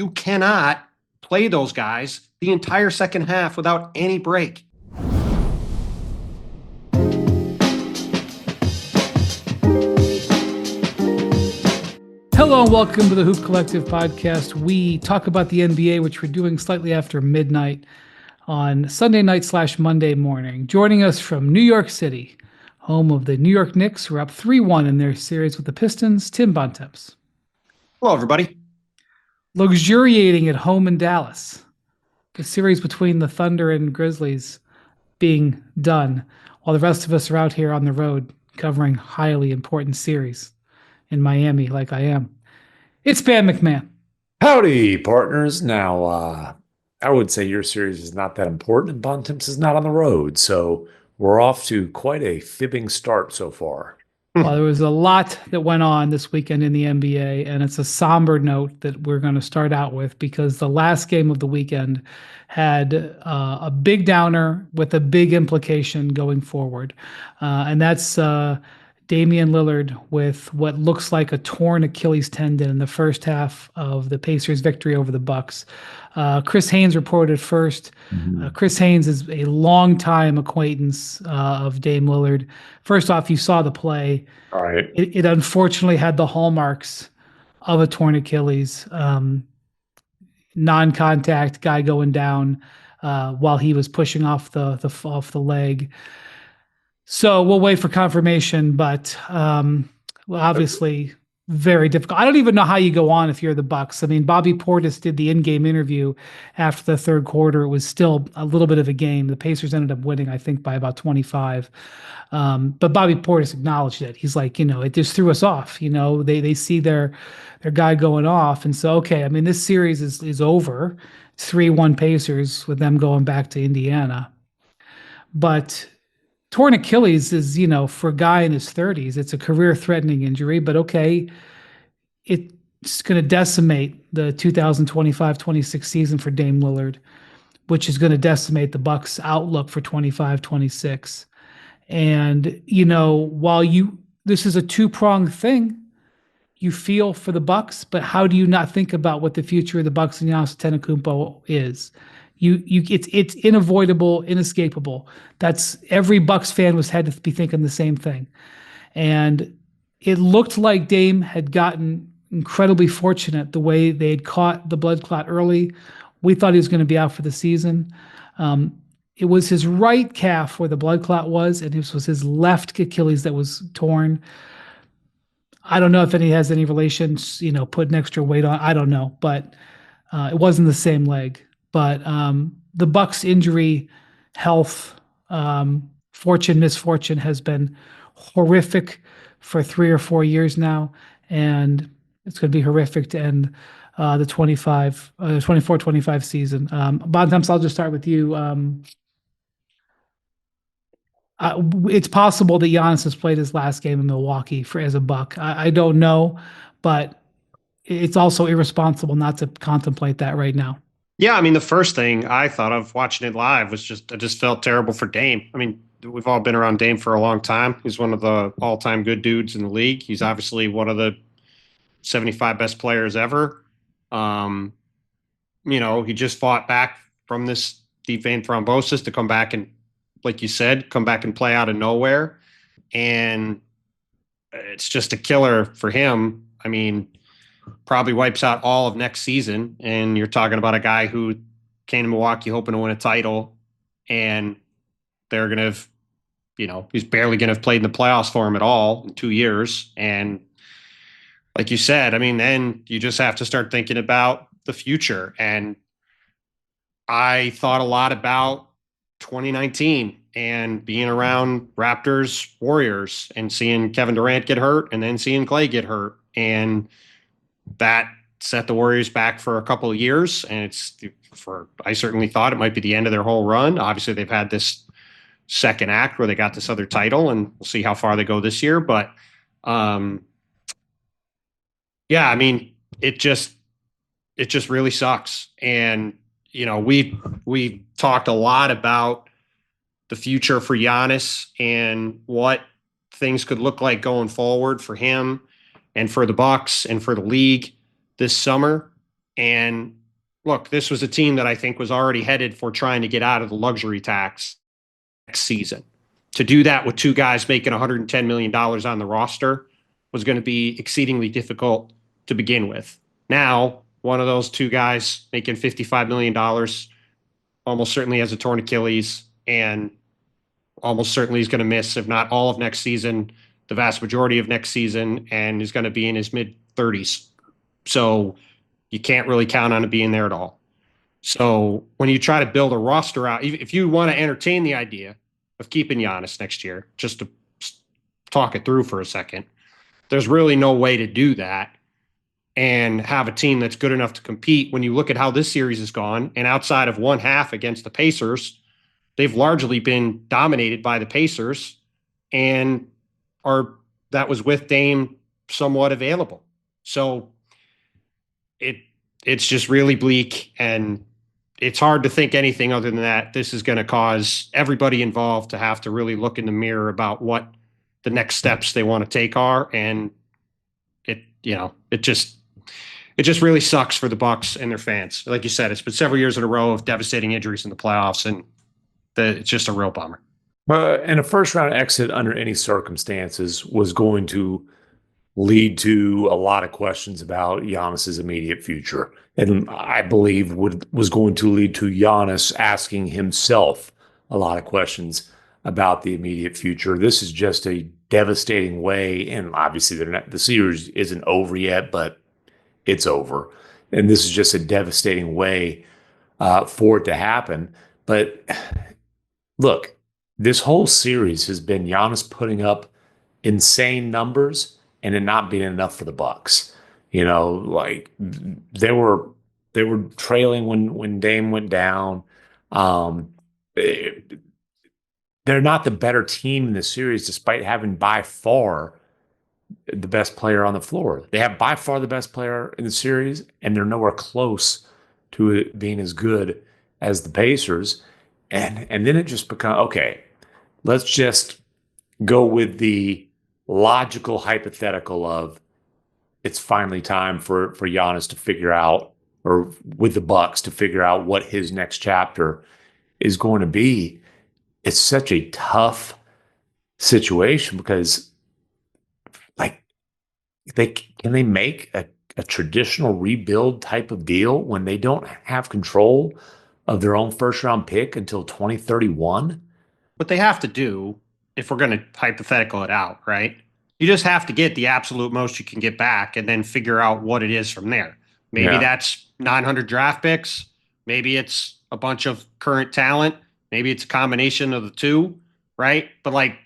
You cannot play those guys the entire second half without any break. Hello and welcome to the Hoop Collective podcast. We talk about the NBA, which we're doing slightly after midnight on Sunday night / Monday morning. Joining us from New York City, home of the New York Knicks, who are up 3-1 in their series with the Pistons, Tim Bontemps. Hello, everybody. Luxuriating at home in Dallas, the series between the Thunder and Grizzlies being done, while the rest of us are out here on the road covering highly important series in Miami like I am. It's MacMahon. Howdy, partners. Now, I would say your series is not that important, and Bontemps is not on the road, so we're off to quite a fibbing start so far. Well, there was a lot that went on this weekend in the NBA, and it's a somber note that we're going to start out with because the last game of the weekend had a big downer with a big implication going forward, and that's Damian Lillard with what looks like a torn Achilles tendon in the first half of the Pacers' victory over the Bucks. Chris Haynes reported first. Chris Haynes is a longtime acquaintance of Dame Lillard. First off, you saw the play. All right. It unfortunately had the hallmarks of a torn Achilles. Non-contact, guy going down while he was pushing off the leg. So we'll wait for confirmation, but obviously very difficult. I don't even know how you go on if you're the Bucks. I mean, Bobby Portis did the in-game interview after the third quarter. It was still a little bit of a game. The Pacers ended up winning, I think, by about 25. But Bobby Portis acknowledged it. He's like, it just threw us off. They see their guy going off. And so, okay, I mean, this series is over. It's 3-1 Pacers with them going back to Indiana. But torn Achilles is, for a guy in his 30s, it's a career-threatening injury, but okay, it's going to decimate the 2025-26 season for Dame Lillard, which is going to decimate the Bucks' outlook for 25-26. And, while this is a two-pronged thing, you feel for the Bucks, but how do you not think about what the future of the Bucks and Giannis Antetokounmpo is? It's unavoidable, inescapable. That's every Bucks fan had to be thinking the same thing. And it looked like Dame had gotten incredibly fortunate the way they had caught the blood clot early. We thought he was going to be out for the season. It was his right calf where the blood clot was, and this was his left Achilles that was torn. I don't know if any has any relations, putting extra weight on. I don't know, but it wasn't the same leg. But the Bucks' injury, health, fortune, misfortune has been horrific for 3 or 4 years now, and it's going to be horrific to end the 24-25 season. Bontemps, I'll just start with you. It's possible that Giannis has played his last game in Milwaukee as a Buck. I don't know, but it's also irresponsible not to contemplate that right now. Yeah, I mean, the first thing I thought of watching it live was I just felt terrible for Dame. I mean, we've all been around Dame for a long time. He's one of the all-time good dudes in the league. He's obviously one of the 75 best players ever. He just fought back from this deep vein thrombosis to come back and, like you said, come back and play out of nowhere. And it's just a killer for him. I mean, probably wipes out all of next season. And you're talking about a guy who came to Milwaukee hoping to win a title, and they're going to have, he's barely going to have played in the playoffs for him at all in 2 years. And like you said, I mean, then you just have to start thinking about the future. And I thought a lot about 2019 and being around Raptors, Warriors, and seeing Kevin Durant get hurt and then seeing Clay get hurt. And that set the Warriors back for a couple of years. And I certainly thought it might be the end of their whole run. Obviously, they've had this second act where they got this other title, and we'll see how far they go this year. But yeah, I mean, it just really sucks. And, we talked a lot about the future for Giannis and what things could look like going forward for him and for the Bucks and for the league this summer. And look, this was a team that I think was already headed for trying to get out of the luxury tax next season. To do that with two guys making $110 million on the roster was going to be exceedingly difficult to begin with. Now, one of those two guys making $55 million almost certainly has a torn Achilles and almost certainly is going to miss, if not all of next season, the vast majority of next season, and is going to be in his mid-30s. So you can't really count on it being there at all. So when you try to build a roster out, if you want to entertain the idea of keeping Giannis next year, just to talk it through for a second, there's really no way to do that and have a team that's good enough to compete when you look at how this series has gone. And outside of one half against the Pacers, they've largely been dominated by the Pacers, and that was with Dame somewhat available. So it's just really bleak, and it's hard to think anything other than that. This is going to cause everybody involved to have to really look in the mirror about what the next steps they want to take are. And it just really sucks for the Bucks and their fans. Like you said, it's been several years in a row of devastating injuries in the playoffs, and it's just a real bummer. And a first round exit under any circumstances was going to lead to a lot of questions about Giannis's immediate future. And I believe was going to lead to Giannis asking himself a lot of questions about the immediate future. This is just a devastating way. And obviously the series isn't over yet, but it's over. And this is just a devastating way for it to happen. But look, this whole series has been Giannis putting up insane numbers and it not being enough for the Bucks. Like they were trailing when Dame went down. They're not the better team in the series, despite having by far the best player on the floor. They have by far the best player in the series, and they're nowhere close to it being as good as the Pacers. And then it just becomes, okay, let's just go with the logical hypothetical of it's finally time for Giannis to figure out, or with the Bucks to figure out what his next chapter is going to be. It's such a tough situation because, like, can they make a traditional rebuild type of deal when they don't have control of their own first round pick until 2031? What they have to do, if we're going to hypothetical it out, right? You just have to get the absolute most you can get back and then figure out what it is from there. Maybe that's 900 draft picks. Maybe it's a bunch of current talent. Maybe it's a combination of the two, right? But like,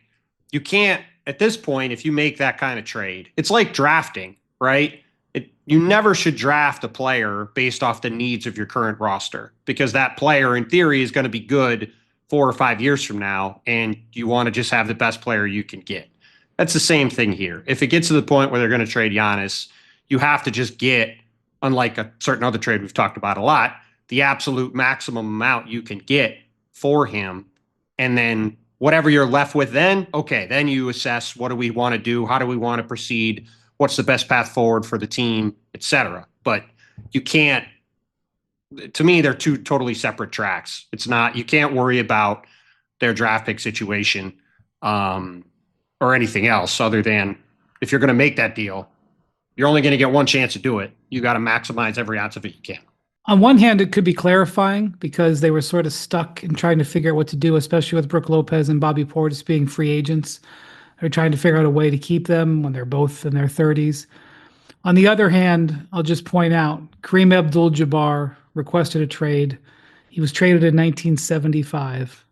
you can't, at this point, if you make that kind of trade, it's like drafting, right? You never should draft a player based off the needs of your current roster, because that player, in theory, is going to be good 4 or 5 years from now, and you want to just have the best player you can get. That's the same thing here. If it gets to the point where they're going to trade Giannis, you have to just get, unlike a certain other trade we've talked about a lot, the absolute maximum amount you can get for him. And then whatever you're left with then, okay, then you assess, what do we want to do? How do we want to proceed? What's the best path forward for the team, et cetera. But you can't, to me, they're two totally separate tracks. It's not, you can't worry about their draft pick situation or anything else other than, if you're going to make that deal, you're only going to get one chance to do it. You got to maximize every ounce of it you can. On one hand, it could be clarifying because they were sort of stuck in trying to figure out what to do, especially with Brook Lopez and Bobby Portis being free agents. They're trying to figure out a way to keep them when they're both in their 30s. On the other hand, I'll just point out, Kareem Abdul-Jabbar requested a trade. He was traded in 1975.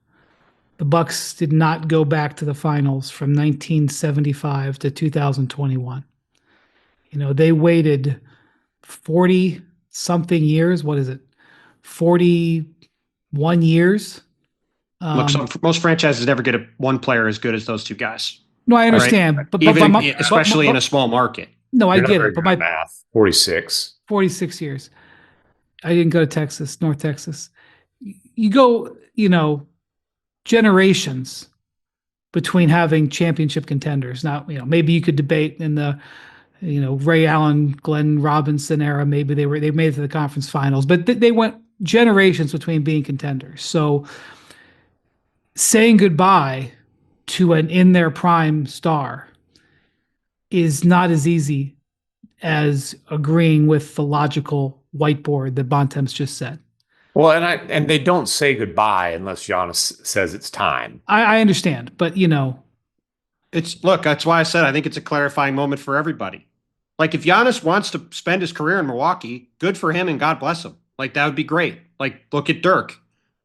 The Bucks did not go back to the finals from 1975 to 2021. They waited 40-something years. What is it? 41 years. Look, most franchises never get one player as good as those two guys. No, I understand, right? but especially in a small market. No, I get it. But my math, 46 years. I didn't go to Texas, North Texas. You go, generations between having championship contenders. Now, maybe you could debate in the Ray Allen, Glenn Robinson era. Maybe they made it to the conference finals, but they went generations between being contenders. So saying goodbye to an in their prime star is not as easy as agreeing with the logical whiteboard that Bontemps just said. Well, and they don't say goodbye unless Giannis says it's time. I understand, but That's why I said I think it's a clarifying moment for everybody. Like if Giannis wants to spend his career in Milwaukee, good for him and God bless him. Like that would be great. Like look at Dirk,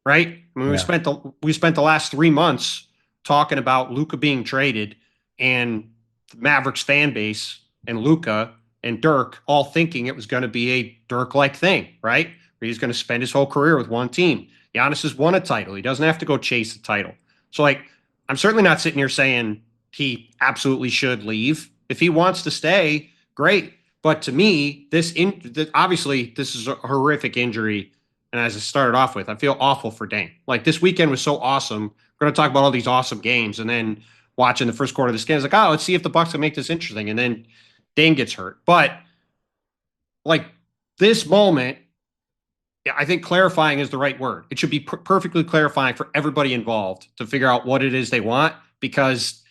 right? I mean, we spent the last 3 months talking about Luka being traded and the Mavericks fan base and Luka and Dirk all thinking it was going to be a Dirk-like thing, right? Where he's going to spend his whole career with one team. Giannis has won a title. He doesn't have to go chase a title. So like, I'm certainly not sitting here saying he absolutely should leave. If he wants to stay, great. But to me, obviously this is a horrific injury. And as I started off with, I feel awful for Dame. Like this weekend was so awesome. We're going to talk about all these awesome games, and then watching the first quarter of this game, it's like, oh, let's see if the Bucks can make this interesting. And then Dame gets hurt. But like this moment, I think clarifying is the right word. It should be perfectly clarifying for everybody involved to figure out what it is they want, because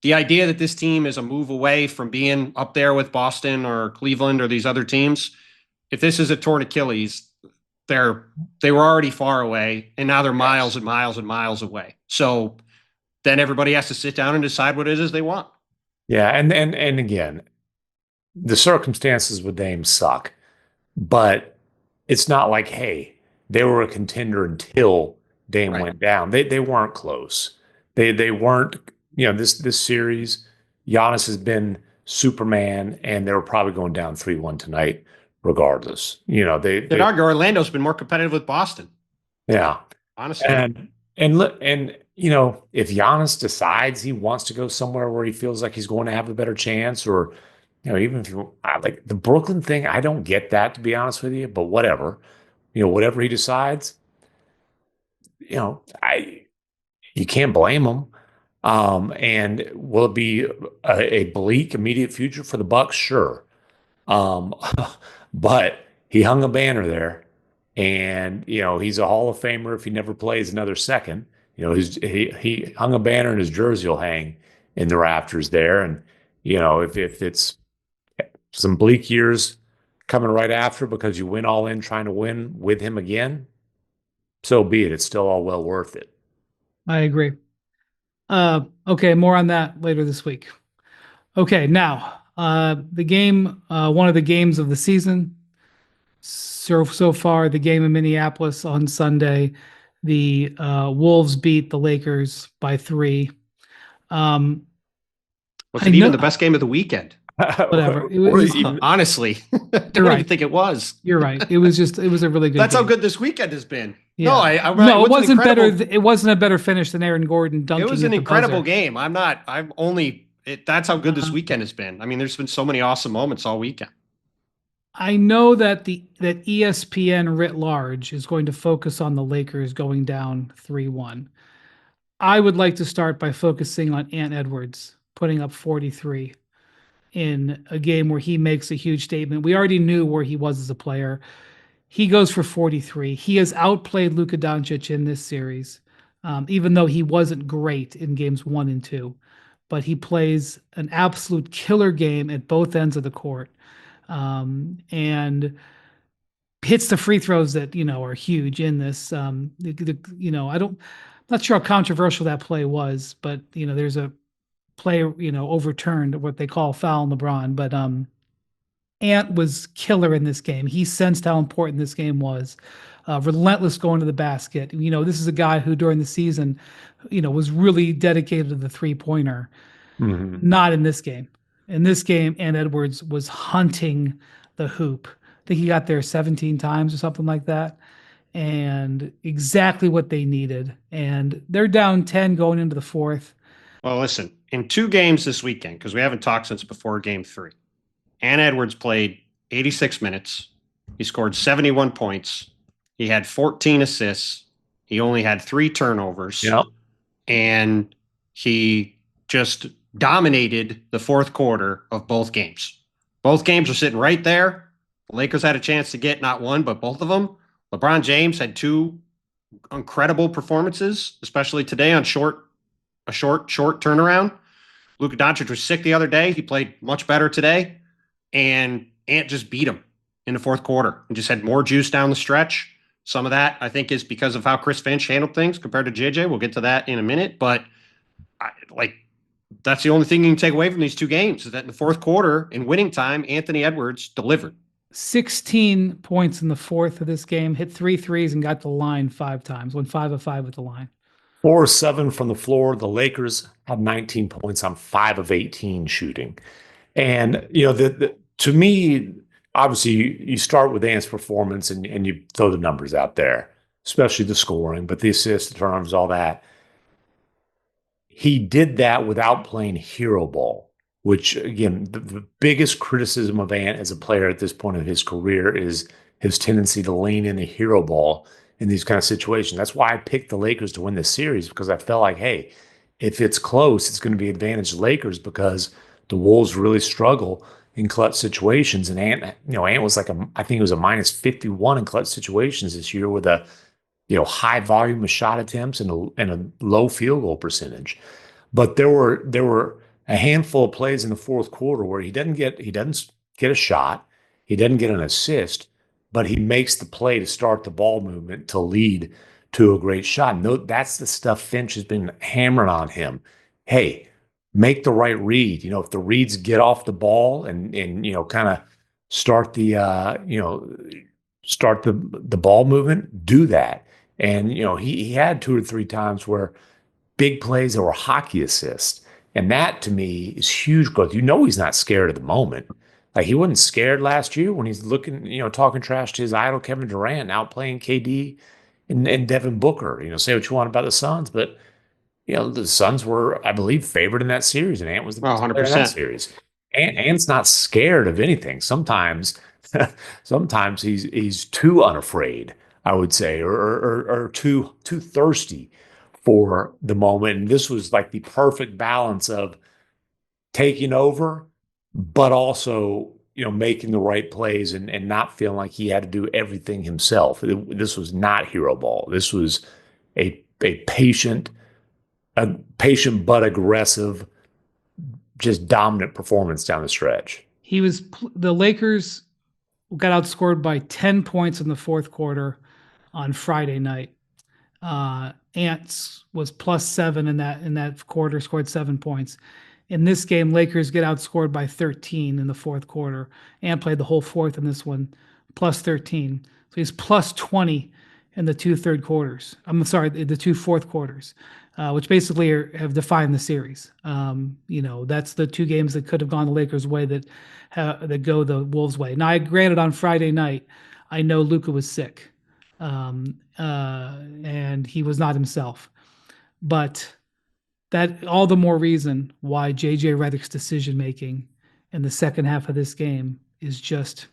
the idea that this team is a move away from being up there with Boston or Cleveland or these other teams, if this is a torn Achilles, they were already far away, and now they're miles and miles and miles away. So then everybody has to sit down and decide what it is they want. Yeah, and again, the circumstances with Dame suck, but it's not like, hey, they were a contender until Dame went down. They weren't close. They weren't. This series, Giannis has been Superman, and they were probably going down 3-1 tonight, regardless. They argue Orlando's been more competitive with Boston. Yeah, honestly. And if Giannis decides he wants to go somewhere where he feels like he's going to have a better chance, or even if you like the Brooklyn thing, I don't get that, to be honest with you. But whatever, whatever he decides, you can't blame him. And will it be a bleak immediate future for the Bucks? Sure. But he hung a banner there, and he's a Hall of Famer if he never plays another second. He hung a banner, and his jersey will hang in the rafters there. And if it's some bleak years coming right after because you went all in trying to win with him again, so be it. It's still all well worth it. I agree. Okay, more on that later this week. Okay, now the game, one of the games of the season. So far, the game in Minneapolis on Sunday, the Wolves beat the Lakers by 3. Was it even the best game of the weekend? Whatever. Honestly, I don't even think it was. You're right. It was a really good. That's game. how good this weekend has been. Yeah. No, it wasn't better. It wasn't a better finish than Aaron Gordon dunking. It was an incredible game. That's how good this weekend has been. I mean, there's been so many awesome moments all weekend. I know that that ESPN writ large is going to focus on the Lakers going down 3-1. I would like to start by focusing on Ant Edwards putting up 43 in a game where he makes a huge statement. We already knew where he was as a player. He goes for 43. He has outplayed Luka Doncic in this series, even though he wasn't great in games 1 and 2. But he plays an absolute killer game at both ends of the court. And hits the free throws that are huge in this. I'm not sure how controversial that play was, but there's a play overturned, what they call foul on LeBron. But Ant was killer in this game. He sensed how important this game was. Relentless going to the basket. This is a guy who during the season, was really dedicated to the 3-pointer. Mm-hmm. Not in this game. In this game, Ant Edwards was hunting the hoop. I think he got there 17 times or something like that. And exactly what they needed. And they're down 10 going into the 4th. Well, listen, in 2 games this weekend, because we haven't talked since before game 3, Ant Edwards played 86 minutes. He scored 71 points. He had 14 assists. He only had 3 turnovers. Yep. And he just dominated the 4th quarter of both games. Both games are sitting right there. The Lakers had a chance to get not one, but both of them. LeBron James had two incredible performances, especially today on a short turnaround. Luka Doncic was sick the other day. He played much better today. And Ant just beat him in the fourth quarter and just had more juice down the stretch. Some of that, I think, is because of how Chris Finch handled things compared to JJ. We'll get to that in a minute. But that's the only thing you can take away from these two games is that in the fourth quarter, in winning time, Anthony Edwards delivered. 16 points in the fourth of this game, hit 3 threes and got the line 5 times, went 5 of 5 with the line. 4 of 7 from the floor. The Lakers had 19 points on 5 of 18 shooting. And, to me, obviously, you start with Ant's performance and you throw the numbers out there, especially the scoring, but the assists, the turnovers, all that. He did that without playing hero ball, which, again, the biggest criticism of Ant as a player at this point of his career is his tendency to lean into hero ball in these kind of situations. That's why I picked the Lakers to win this series, because I felt like, hey, if it's close, it's going to be advantage Lakers because the Wolves really struggle in clutch situations. And Ant was I think it was a minus 51 in clutch situations this year with a, high volume of shot attempts and a low field goal percentage. But there were a handful of plays in the fourth quarter where he doesn't get a shot, he doesn't get an assist, but he makes the play to start the ball movement to lead to a great shot. And that's the stuff Finch has been hammering on him. Hey, make the right read. If the reads get off the ball and kind of start the ball movement, do that. And he had 2 or 3 times where big plays that were hockey assists. And that, to me, is huge growth. He's not scared at the moment. Like, he wasn't scared last year when he's looking, talking trash to his idol, Kevin Durant, outplaying KD and Devin Booker. Say what you want about the Suns, but, the Suns were, I believe, favored in that series, and Ant was the best player in that series. Ant's not scared of anything. Sometimes he's too unafraid, I would say, or too thirsty for the moment. And this was like the perfect balance of taking over, but also, making the right plays and not feeling like he had to do everything himself. This was not hero ball. This was a patient but aggressive, just dominant performance down the stretch. The Lakers got outscored by 10 points in the fourth quarter on Friday night. Ants was +7 in that quarter, scored 7 points. In this game, Lakers get outscored by 13 in the fourth quarter. Ant played the whole fourth in this one, +13. So he's +20 in the 2 third quarters. I'm sorry, the 2 fourth quarters, which basically have defined the series. That's the 2 games that could have gone the Lakers' way that go the Wolves' way. Now, granted, on Friday night, I know Luka was sick, and he was not himself. But that all the more reason why JJ Redick's decision making in the second half of this game is just,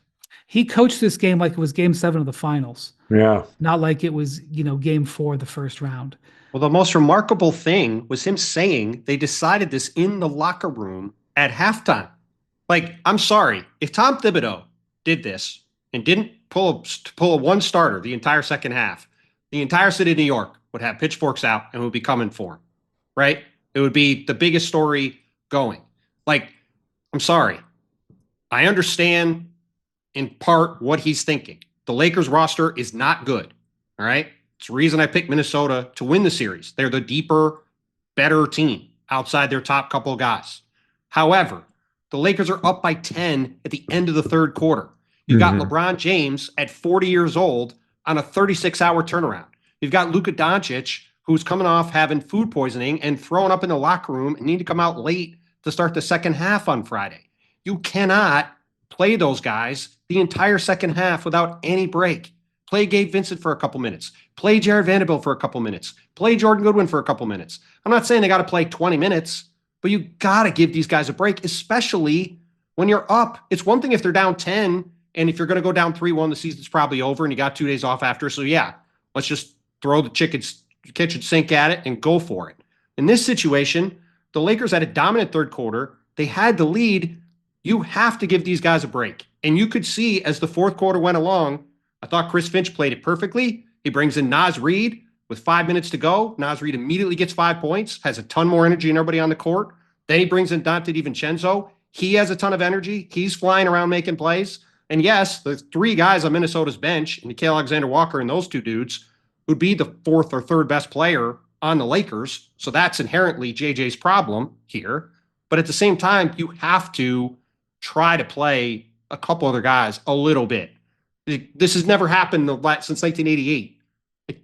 he coached this game like it was game 7 of the finals. Yeah. Not like it was, game 4 of the first round. Well, the most remarkable thing was him saying they decided this in the locker room at halftime. Like, I'm sorry, if Tom Thibodeau did this and didn't pull a one starter the entire second half, the entire city of New York would have pitchforks out and would be coming for him, right? It would be the biggest story going. Like, I'm sorry. I understand in part what he's thinking. The Lakers roster is not good, all right? It's the reason I picked Minnesota to win the series. They're the deeper, better team outside their top couple of guys. However, the Lakers are up by 10 at the end of the third quarter. You've got LeBron James at 40 years old on a 36-hour turnaround. You've got Luka Doncic, who's coming off having food poisoning and thrown up in the locker room and need to come out late to start the second half on Friday. You cannot play those guys the entire second half without any break. Play Gabe Vincent for a couple minutes. Play Jared Vanderbilt for a couple minutes. Play Jordan Goodwin for a couple minutes. I'm not saying they got to play 20 minutes, but you got to give these guys a break, especially when you're up. It's one thing if they're down 10, and if you're going to go down 3-1, the season's probably over, and you got 2 days off after. So, yeah, let's just throw the kitchen sink at it and go for it. In this situation, the Lakers had a dominant third quarter. They had the lead You have to give these guys a break. And you could see as the fourth quarter went along, I thought Chris Finch played it perfectly. He brings in Naz Reid with 5 minutes to go. Naz Reid immediately gets 5 points, has a ton more energy than everybody on the court. Then he brings in Dante DiVincenzo. He has a ton of energy. He's flying around making plays. And yes, the 3 guys on Minnesota's bench, Nickeil Alexander-Walker and those 2 dudes, would be the 4th or 3rd best player on the Lakers. So that's inherently JJ's problem here. But at the same time, you have to try to play a couple other guys a little bit. This has never happened since 1988.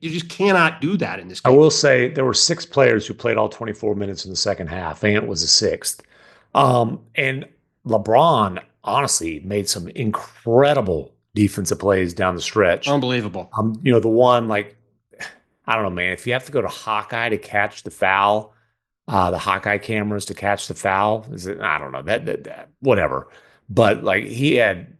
You just cannot do that in this game. I will say there were 6 players who played all 24 minutes in the second half. Ant was the 6th. And LeBron honestly made some incredible defensive plays down the stretch. Unbelievable. The one, like, I don't know, man, if you have to go to Hawkeye to catch the foul, the Hawkeye cameras to catch the foul, I don't know, that whatever. But like, he had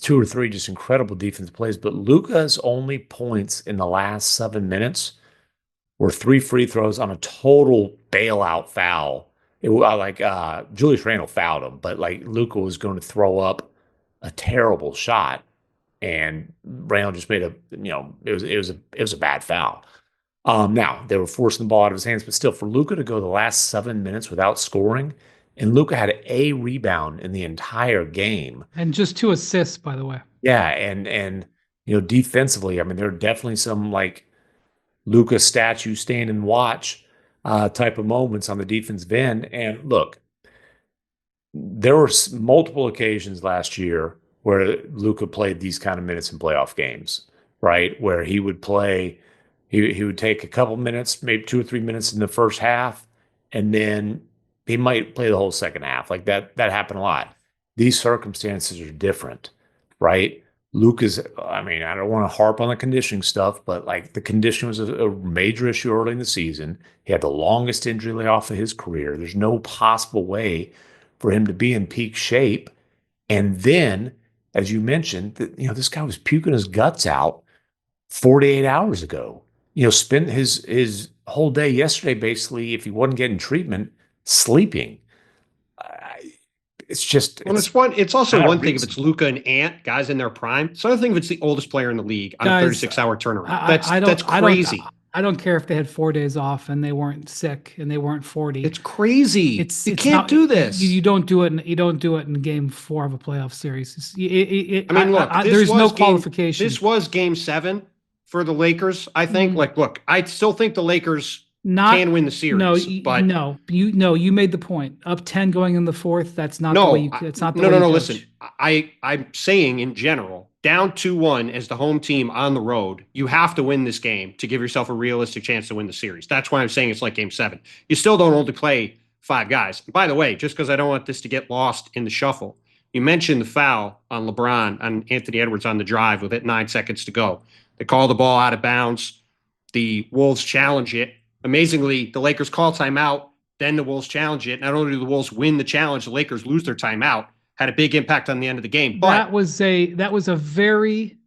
2 or 3 just incredible defensive plays. But Luka's only points in the last 7 minutes were 3 free throws on a total bailout foul. It was Julius Randle fouled him, but like Luka was going to throw up a terrible shot, and Randle just made it was a bad foul. Now they were forcing the ball out of his hands, but still, for Luka to go the last 7 minutes without scoring, and Luka had a rebound in the entire game, and just 2 assists, by the way. Yeah, and defensively, I mean, there are definitely some like Luka statue stand and watch type of moments on the defensive end. And look, there were multiple occasions last year where Luka played these kind of minutes in playoff games, right? Where he would play. He would take a couple minutes, maybe 2 or 3 minutes in the first half, and then he might play the whole second half. Like that happened a lot. These circumstances are different, right? Luka's, I mean, I don't want to harp on the conditioning stuff, but like the condition was a major issue early in the season. He had the longest injury layoff of his career. There's no possible way for him to be in peak shape. And then, as you mentioned, this guy was puking his guts out 48 hours ago. Spent his whole day yesterday, basically, if he wasn't getting treatment, sleeping. It's just. It's also one thing if it's Luka and Ant, guys in their prime. It's another thing if it's the oldest player in the league on a 36-hour turnaround. That's crazy. I don't care if they had 4 days off and they weren't sick and they weren't 40. It's crazy. You can't do this. You don't do it. You don't do it in Game 4 of a playoff series. Look, there's no qualification. This was Game 7 for the Lakers. I think. Look, I still think the Lakers can win the series. You made the point. Up 10 going in the fourth. That's not the way you. It's not the way you coach. Listen, I'm saying in general, down 2-1 as the home team on the road, you have to win this game to give yourself a realistic chance to win the series. That's why I'm saying it's like Game 7. You still don't only play 5 guys. By the way, just because I don't want this to get lost in the shuffle, you mentioned the foul on LeBron, on Anthony Edwards on the drive with 9 seconds to go. They call the ball out of bounds. The Wolves challenge it. Amazingly, the Lakers call timeout. Then the Wolves challenge it. Not only do the Wolves win the challenge, the Lakers lose their timeout. Had a big impact on the end of the game. But that was a very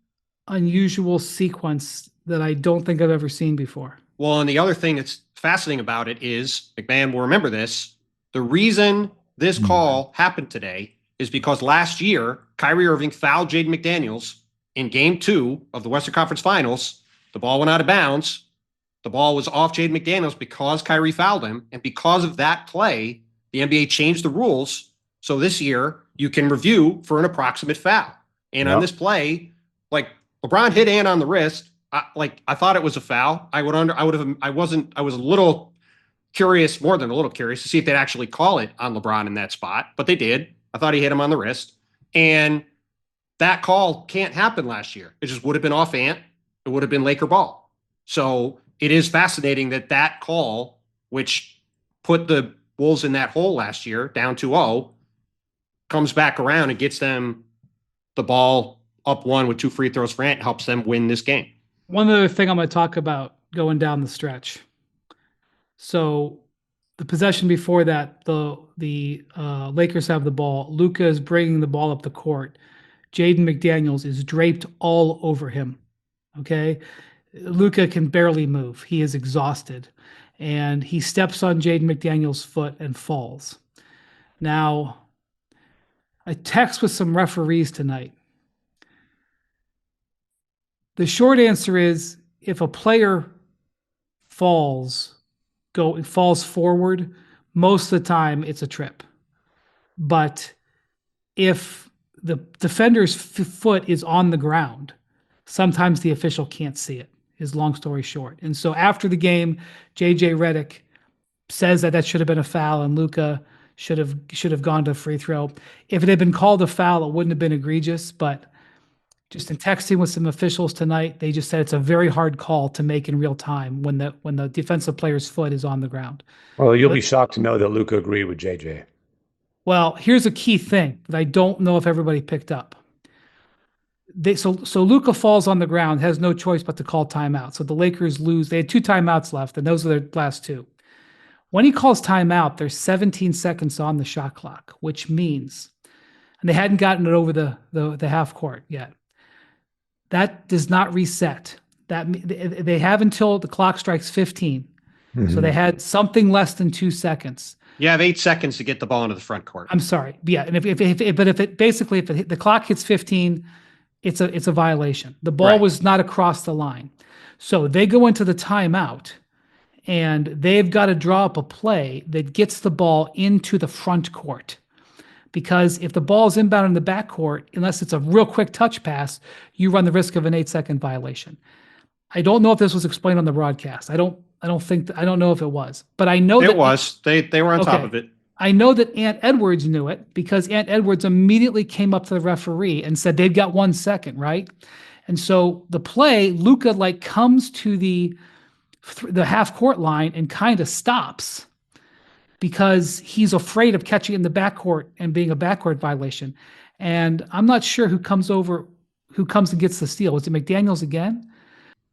unusual sequence that I don't think I've ever seen before. Well, and the other thing that's fascinating about it is, MacMahon will remember this, the reason this call happened today is because last year, Kyrie Irving fouled Jaden McDaniels in Game 2 of the Western Conference Finals. The ball went out of bounds. The ball was off Jaden McDaniels because Kyrie fouled him. And because of that play, the NBA changed the rules. So this year, you can review for an approximate foul. And on this play, like LeBron hit Ant on the wrist. I thought it was a foul. I was a little curious, more than a little curious, to see if they'd actually call it on LeBron in that spot. But they did. I thought he hit him on the wrist. And that call can't happen last year. It just would have been off Ant. It would have been Laker ball. So it is fascinating that call, which put the Wolves in that hole last year, down 2-0, comes back around and gets them the ball up 1 with 2 free throws for Ant, helps them win this game. One other thing I'm going to talk about going down the stretch. So the possession before that, the Lakers have the ball. Luka is bringing the ball up the court. Jaden McDaniels is draped all over him. Okay. Luka can barely move. He is exhausted. And he steps on Jaden McDaniels' foot and falls. Now, I text with some referees tonight. The short answer is if a player falls forward, most of the time it's a trip. But if the defender's foot is on the ground, sometimes the official can't see it, is long story short. And so after the game, JJ Redick says that should have been a foul and Luka should have gone to free throw. If it had been called a foul, it wouldn't have been egregious, but just in texting with some officials tonight, they just said it's a very hard call to make in real time when the defensive player's foot is on the ground. Well, you'll be shocked to know that Luka agreed with JJ. Well, here's a key thing that I don't know if everybody picked up. So Luka falls on the ground, has no choice but to call timeout. So the Lakers lose. They had 2 timeouts left, and those are their last 2. When he calls timeout, there's 17 seconds on the shot clock, which means, and they hadn't gotten it over the half court yet. That does not reset. That they have until the clock strikes 15. Mm-hmm. So they had something less than 2 seconds. You have 8 seconds to get the ball into the front court. I'm sorry. Yeah, and if the clock hits 15, it's a violation. The ball was not across the line. So they go into the timeout and they've got to draw up a play that gets the ball into the front court. Because if the ball is inbound in the backcourt, unless it's a real quick touch pass, you run the risk of an 8-second violation. I don't know if this was explained on the broadcast. I don't know if it was, but I know it was. They were on top of it. I know that Ant Edwards knew it because Ant Edwards immediately came up to the referee and said they've got 1 second, right? And so the play, Luka comes to the half court line and kind of stops because he's afraid of catching it in the backcourt and being a backcourt violation. And I'm not sure who comes and gets the steal. Was it McDaniels again?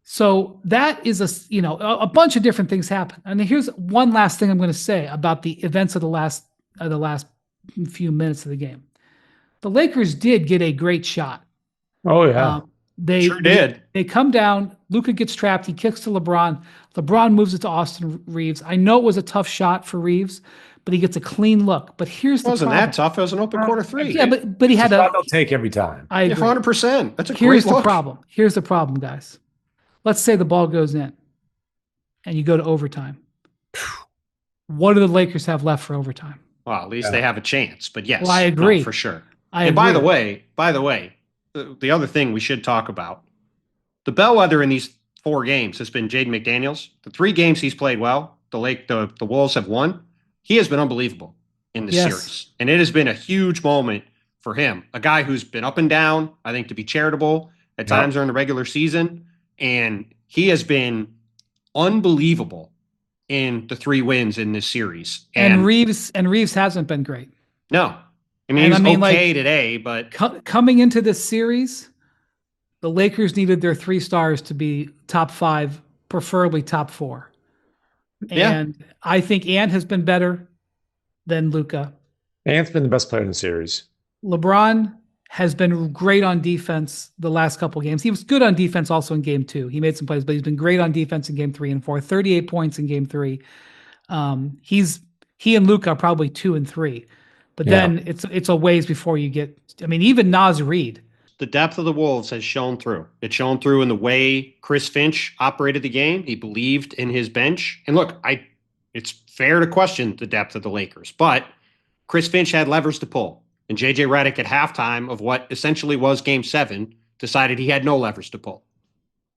So that is a bunch of different things happen. And here's one last thing I'm going to say about the events of the last few minutes of the game. The Lakers did get a great shot. Oh yeah, they sure did. They come down. Luka gets trapped. He kicks to LeBron. LeBron moves it to Austin Reeves. I know it was a tough shot for Reeves, but he gets a clean look. But here's the problem. It wasn't that tough. It was an open corner 3. Yeah, but he had a they'll take every time. I agree. 100%. That's a Here's great look. Here's the problem, guys. Let's say the ball goes in and you go to overtime. What do the Lakers have left for overtime? Well, at least they have a chance. But yes, well, I agree. For sure. And by the way, the other thing we should talk about, the bellwether in these 4 games has been Jaden McDaniels. The 3 games he's played well, the Wolves have won. He has been unbelievable in this series. And it has been a huge moment for him. A guy who's been up and down, I think, to be charitable at times during the regular season. And he has been unbelievable in the 3 wins in this series. And Reeves hasn't been great. No. I mean, he was okay today, but coming into this series, the Lakers needed their 3 stars to be top 5, preferably top 4. And I think Ant has been better than Luka. Ant's been the best player in the series. LeBron has been great on defense the last couple of games. He was good on defense also in game 2. He made some plays, but he's been great on defense in game 3 and 4. 38 points in game 3. He and Luka are probably 2 and 3. But then it's a ways before you get. I mean, even Naz Reid. The depth of the Wolves has shown through. It's shown through in the way Chris Finch operated the game. He believed in his bench. And look, it's fair to question the depth of the Lakers, but Chris Finch had levers to pull. And JJ Redick at halftime of what essentially was game 7 decided he had no levers to pull.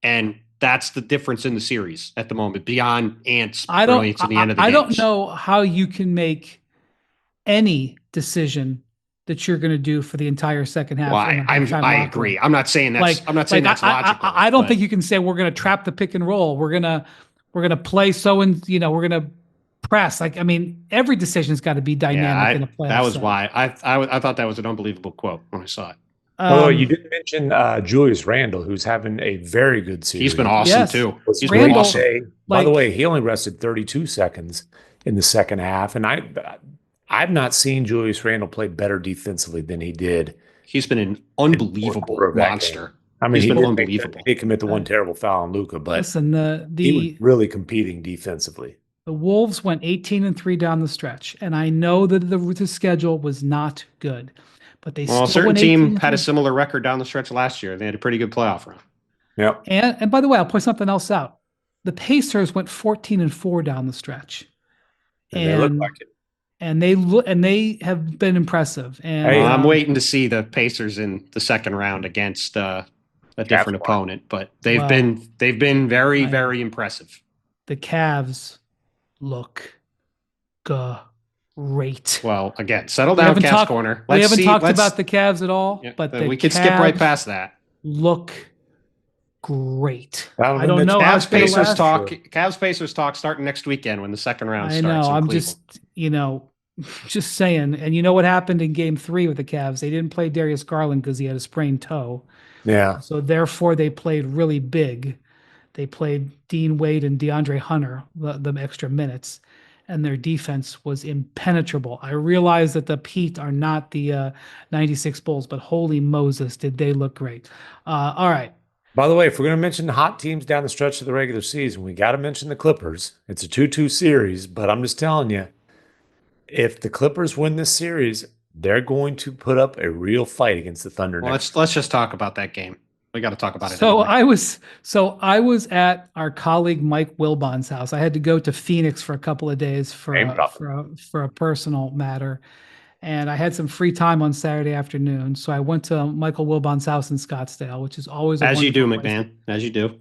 And that's the difference in the series at the moment, beyond Ant's brilliance at the end of the game. I don't know how you can make any decision that you're going to do for the entire second half. Well, I agree. I'm not saying that's that's logical. I don't think you can say we're going to trap the pick and roll. We're going to play we're going to press. Every decision's got to be dynamic in a playoff. That was why I thought that was an unbelievable quote when I saw it. Although you didn't mention Julius Randle, who's having a very good series. He's been awesome too. He's been awesome. By the way, he only rested 32 seconds in the second half, and I've not seen Julius Randle play better defensively than he did. He's been an unbelievable monster. I mean, he's been unbelievable. He commit the one terrible foul on Luka, but listen, he was really competing defensively. The Wolves went 18-3 down the stretch, and I know that the schedule was not good. but they Well, a still certain went team 18. had a similar record down the stretch last year. They had a pretty good playoff run. Yeah. And by the way, I'll point something else out. The Pacers went 14-4 down the stretch. And they look like it. And they have been impressive. And Hey, I'm waiting to see the Pacers in the second round against a different opponent, but they've been very, very impressive. The Cavs look great. Well, again, settle down, Cavs corner. We haven't talked about the Cavs at all, yeah, but we could skip right past that. Look great. I don't know. Cavs Pacers talk starting next weekend when the second round starts. I know. I'm Cleveland. just saying. And you know what happened in Game 3 with the Cavs? They didn't play Darius Garland because he had a sprained toe. Yeah. So therefore, they played really big. They played Dean Wade and DeAndre Hunter the extra minutes, and their defense was impenetrable. I realize that the Heat are not the 96 Bulls, but holy Moses, did they look great. All right. By the way, if we're going to mention the hot teams down the stretch of the regular season, we got to mention the Clippers. It's a 2-2 series, but I'm just telling you, if the Clippers win this series, they're going to put up a real fight against the Thunder. Well, let's just talk about that game. We got to talk about it. So anyway. I was at our colleague Mike Wilbon's house. I had to go to Phoenix for a couple of days for a personal matter, and I had some free time on Saturday afternoon. So I went to Michael Wilbon's house in Scottsdale, which is always as you do, MacMahon, as you do.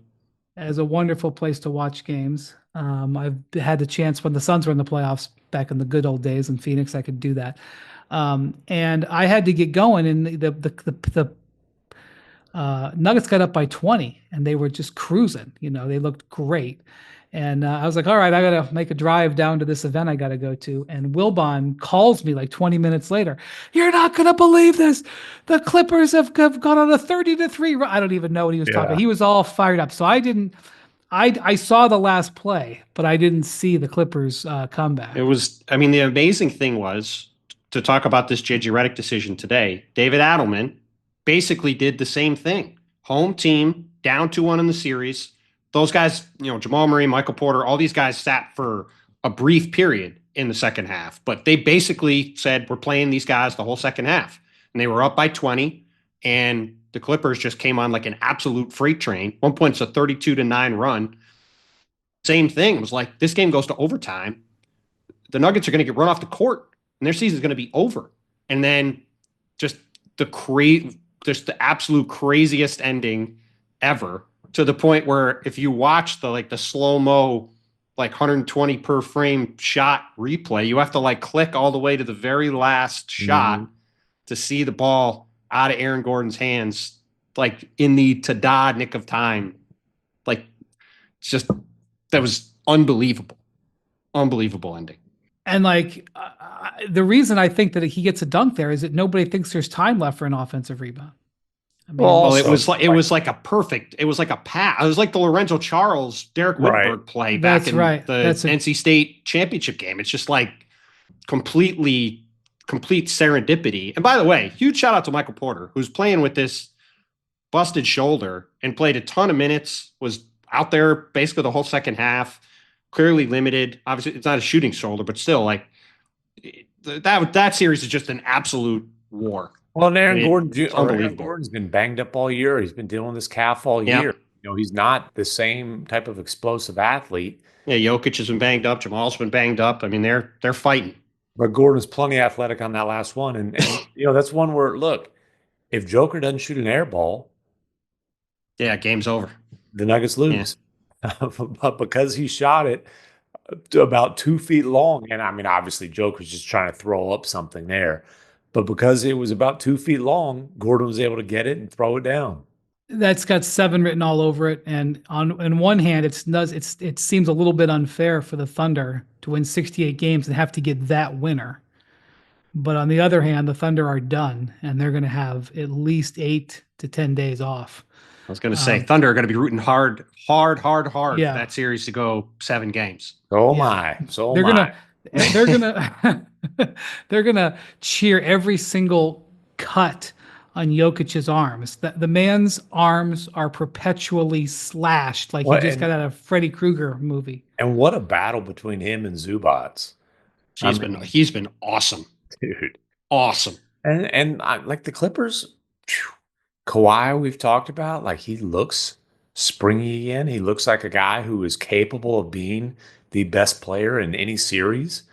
As a wonderful place to watch games. I've had the chance when the Suns were in the playoffs back in the good old days in Phoenix. I could do that, and I had to get going, and the Nuggets got up by 20 and they were just cruising. They looked great. And I was like, all right, I got to make a drive down to this event I got to go to. And Wilbon calls me like 20 minutes later. You're not going to believe this. The Clippers have gone on a 30-3 run. I don't even know what he was talking. He was all fired up. So I saw the last play, but I didn't see the Clippers comeback. The amazing thing was, to talk about this J.J. Redick decision today, David Adelman basically did the same thing. Home team, down 2-1 in the series. Those guys, Jamal Murray, Michael Porter, all these guys sat for a brief period in the second half. But they basically said, we're playing these guys the whole second half. And they were up by 20. And the Clippers just came on like an absolute freight train. One point, it's a 32-9 run. Same thing. It was like, this game goes to overtime. The Nuggets are going to get run off the court. And their season's going to be over. And then just the absolute craziest ending ever, to the point where if you watch the slow-mo, 120 per frame shot replay, you have to click all the way to the very last shot to see the ball out of Aaron Gordon's hands, in the ta-da nick of time. That was unbelievable. Unbelievable ending. And the reason I think that he gets a dunk there is that nobody thinks there's time left for an offensive rebound. It was like a pass. It was like the Lorenzo Charles, Derek Whitberg play back in the NC State championship game. It's just complete serendipity. And by the way, huge shout out to Michael Porter, who's playing with this busted shoulder and played a ton of minutes, was out there basically the whole second half, clearly limited. Obviously, it's not a shooting shoulder, but still, that series is just an absolute war. Well, and Aaron Gordon's been banged up all year. He's been dealing with this calf all year. He's not the same type of explosive athlete. Yeah, Jokic has been banged up. Jamal's been banged up. They're fighting. But Gordon's plenty athletic on that last one. And that's one where, look, if Joker doesn't shoot an air ball, game's over. The Nuggets lose. Yeah. But because he shot it to about 2 feet long, and obviously Joker's just trying to throw up something there. But because it was about 2 feet long, Gordon was able to get it and throw it down. That's got 7 written all over it. And on one hand, it seems a little bit unfair for the Thunder to win 68 games and have to get that winner. But on the other hand, the Thunder are done, and they're going to have at least 8 to 10 days off. I was going to say, Thunder are going to be rooting hard for that series to go 7 games. So am I. They're gonna cheer every single cut on Jokic's arms. The man's arms are perpetually slashed, he just got out of a Freddy Krueger movie. And what a battle between him and Zubats. He's been awesome, dude. Awesome. And like the Clippers, phew, Kawhi, we've talked about, like he looks springy again. He looks like a guy who is capable of being the best player in any series.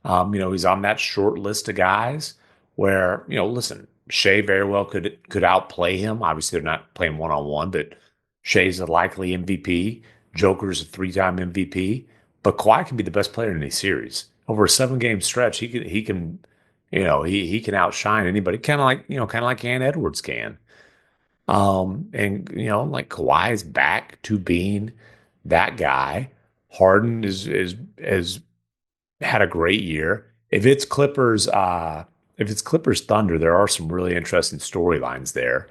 He's on that short list of guys where, listen, Shea very well could outplay him. Obviously, they're not playing one on one, but Shea's a likely MVP. Joker's a three-time MVP, but Kawhi can be the best player in any series. Over a 7 game stretch, he can outshine anybody, kind of like Ant Edwards can. And like Kawhi is back to being that guy. Harden is had a great year. If it's Clippers Thunder, there are some really interesting storylines there.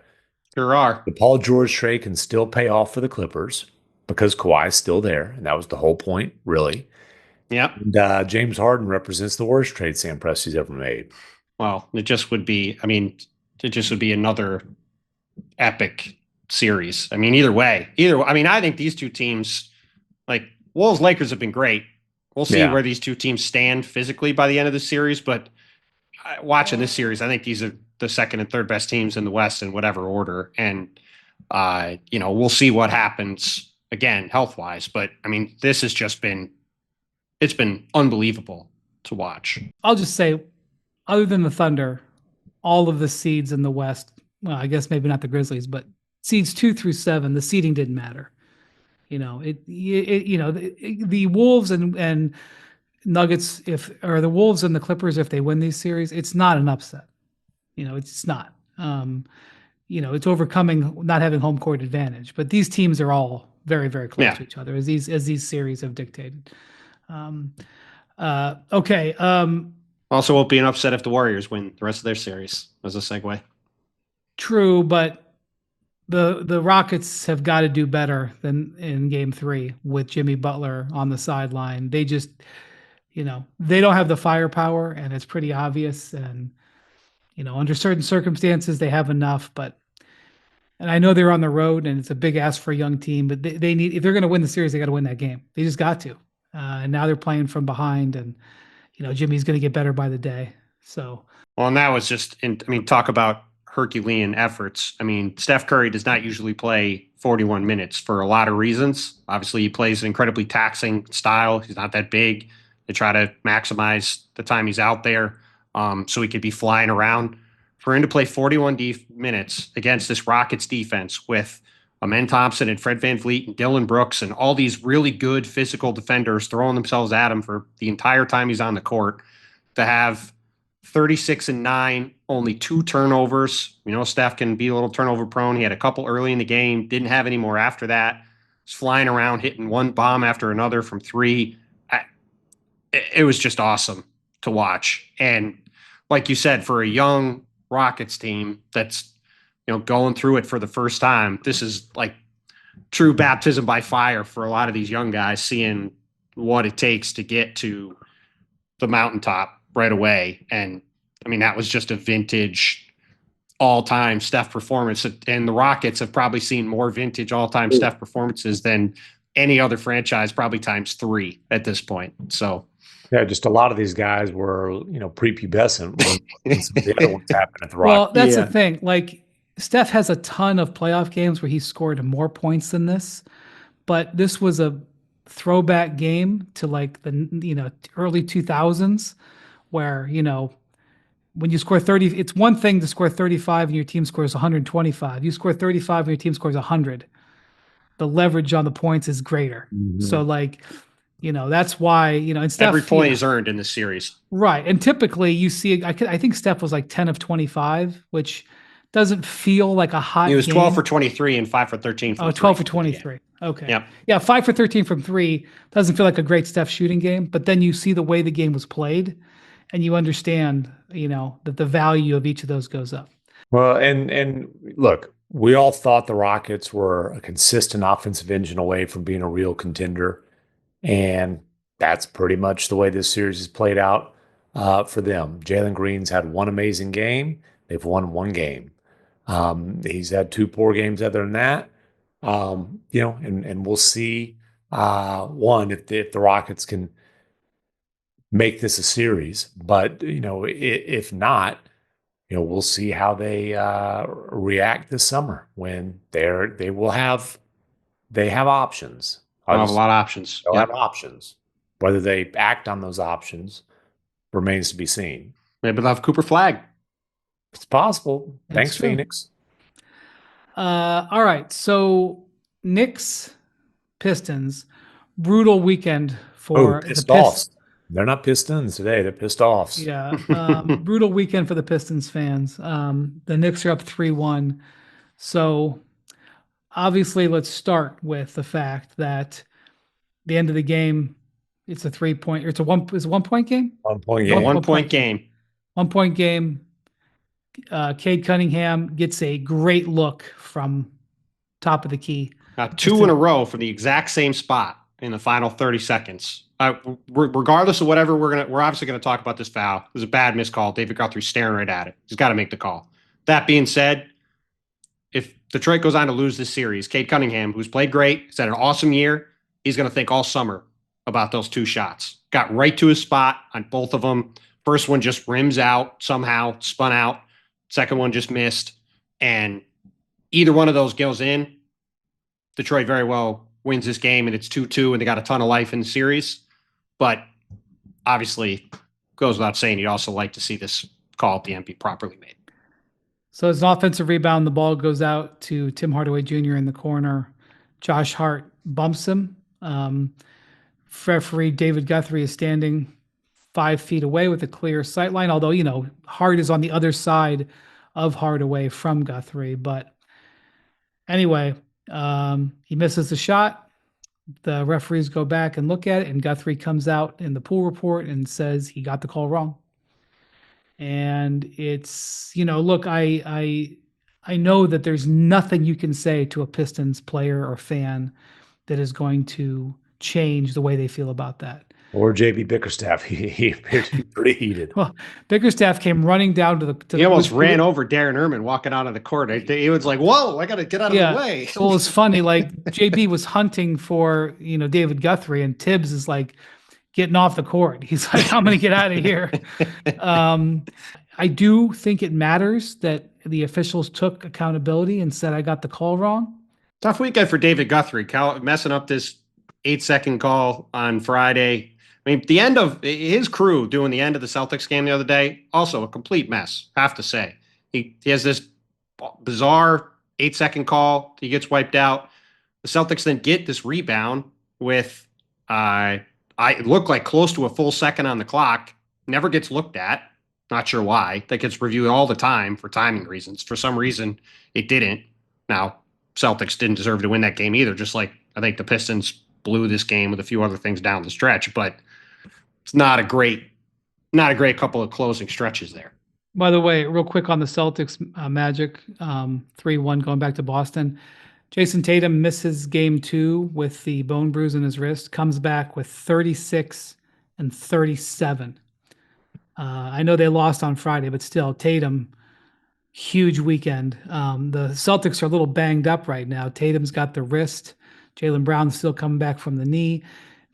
There are. The Paul George trade can still pay off for the Clippers because Kawhi is still there, and that was the whole point, really. Yep. And James Harden represents the worst trade Sam Presti's ever made. Well, it just would be, it just would be another epic series. I think these two teams, like Wolves Lakers, have been great. We'll see Yeah. where these two teams stand physically by the end of the series, but watching this series, I think these are the second and third best teams in the West in whatever order. And, we'll see what happens again, health wise. But this has just it's been unbelievable to watch. I'll just say, other than the Thunder, all of the seeds in the West, well, I guess maybe not the Grizzlies, but seeds 2 through 7, the seeding didn't matter. The Wolves and Nuggets, or the Wolves and the Clippers, if they win these series, it's not an upset. It's not. It's overcoming not having home court advantage. But these teams are all very, very close to each other, as these series have dictated. Okay. Also, won't be an upset if the Warriors win the rest of their series. As a segue. True, but the Rockets have got to do better than in Game 3 with Jimmy Butler on the sideline. They just, they don't have the firepower, and it's pretty obvious. And under certain circumstances, they have enough. And I know they're on the road, and it's a big ask for a young team. But they need, if they're going to win the series, they got to win that game. They just got to. And now they're playing from behind, and Jimmy's going to get better by the day. So. Well, and that was just, talk about Herculean efforts. Steph Curry does not usually play 41 minutes for a lot of reasons. Obviously, he plays an incredibly taxing style. He's not that big. They try to maximize the time he's out there, so he could be flying around. For him to play 41 minutes against this Rockets defense with Amen Thompson and Fred VanVleet and Dylan Brooks and all these really good physical defenders throwing themselves at him for the entire time he's on the court, to have 36-9, only 2 turnovers. Steph can be a little turnover prone. He had a couple early in the game, didn't have any more after that. He's flying around, hitting one bomb after another from 3. It was just awesome to watch. And like you said, for a young Rockets team that's going through it for the first time, this is like true baptism by fire for a lot of these young guys, seeing what it takes to get to the mountaintop right away. And that was just a vintage all-time Steph performance. And the Rockets have probably seen more vintage all-time Steph performances than any other franchise, probably times 3 at this point. So yeah, just a lot of these guys were, prepubescent when some of the other ones happened at the Rockets. Well, that's the thing. Like, Steph has a ton of playoff games where he scored more points than this, but this was a throwback game to like the early 2000s, where when you score 30, it's one thing to score 35 and your team scores 125. You score 35 and your team scores 100. The leverage on the points is greater. Mhm. So that's why, and Steph, every point is earned in the series. Right. And typically you see, I think Steph was like 10 of 25, which doesn't feel like a hot He was game. 12 for 23 and 5 for 13 from 12 3. for 23. Okay. Yep. Yeah, 5 for 13 from 3 doesn't feel like a great Steph shooting game, but then you see the way the game was played and you understand, that the value of each of those goes up. Well, and look, we all thought the Rockets were a consistent offensive engine away from being a real contender. And that's pretty much the way this series has played out for them. Jalen Green's had one amazing game. They've won 1 game. He's had 2 poor games other than that. And we'll see, if the Rockets can make this a series. But, if not, we'll see how they react this summer when they have options. I'll have a lot of options. They'll have Yep. options. Whether they act on those options remains to be seen. Maybe they'll have Cooper Flag. It's possible. That's Thanks, true. Phoenix. All right. So Knicks, Pistons, brutal weekend for the Pissed Pistons. offs. They're not Pistons today. They're pissed offs. Yeah, brutal weekend for the Pistons fans. The Knicks are up 3-1. So obviously, let's start with the fact that the end of the game, it's a 3-point. It's a 1 point game. 1 point Yeah, game. 1 point game. 1 point game. Cade Cunningham gets a great look from top of the key. Now, two in a row from the exact same spot in the final 30 seconds. Regardless of whatever, we're obviously going to talk about this foul. It was a bad missed call. David Guthrie staring right at it. He's got to make the call. That being said, if Detroit goes on to lose this series, Cade Cunningham, who's played great, has had an awesome year, he's going to think all summer about those two shots. Got right to his spot on both of them. First one just rims out somehow, spun out. Second one just missed. And either one of those goes in, Detroit very well wins this game, and it's 2-2, and they got a ton of life in the series. But obviously, goes without saying, you'd also like to see this call at the end be properly made. So as an offensive rebound, the ball goes out to Tim Hardaway Jr. in the corner. Josh Hart bumps him. Referee David Guthrie is standing 5 feet away with a clear sight line, although, Hart is on the other side of Hardaway from Guthrie. But anyway, he misses the shot. The referees go back and look at it, and Guthrie comes out in the pool report and says he got the call wrong. And it's, look, I know that there's nothing you can say to a Pistons player or fan that is going to change the way they feel about that. Or JB Bickerstaff. He appeared to be pretty heated. Well, Bickerstaff came running down to the. He almost ran over Darren Erman walking out of the court. He was like, "Whoa, I got to get out of the way." Well, it's funny. Like JB was hunting for David Guthrie, and Tibbs is like getting off the court. He's like, "I'm going to get out of here." I do think it matters that the officials took accountability and said, "I got the call wrong." Tough weekend for David Guthrie, messing up this 8-second call on Friday. I mean, the end of his crew doing the end of the Celtics game the other day, also a complete mess, I have to say. He has this bizarre 8-second call. He gets wiped out. The Celtics then get this rebound with, it looked like close to a full second on the clock. Never gets looked at. Not sure why. That gets reviewed all the time for timing reasons. For some reason, it didn't. Now, Celtics didn't deserve to win that game either, just like I think the Pistons blew this game with a few other things down the stretch, but it's not a great couple of closing stretches there. By the way, real quick on the Celtics Magic 3-1 going back to Boston. Jason Tatum misses game 2 with the bone bruise in his wrist, comes back with 36 and 37. I know they lost on Friday, but still, Tatum, huge weekend. The Celtics are a little banged up right now. Tatum's got the wrist. Jaylen Brown's still coming back from the knee.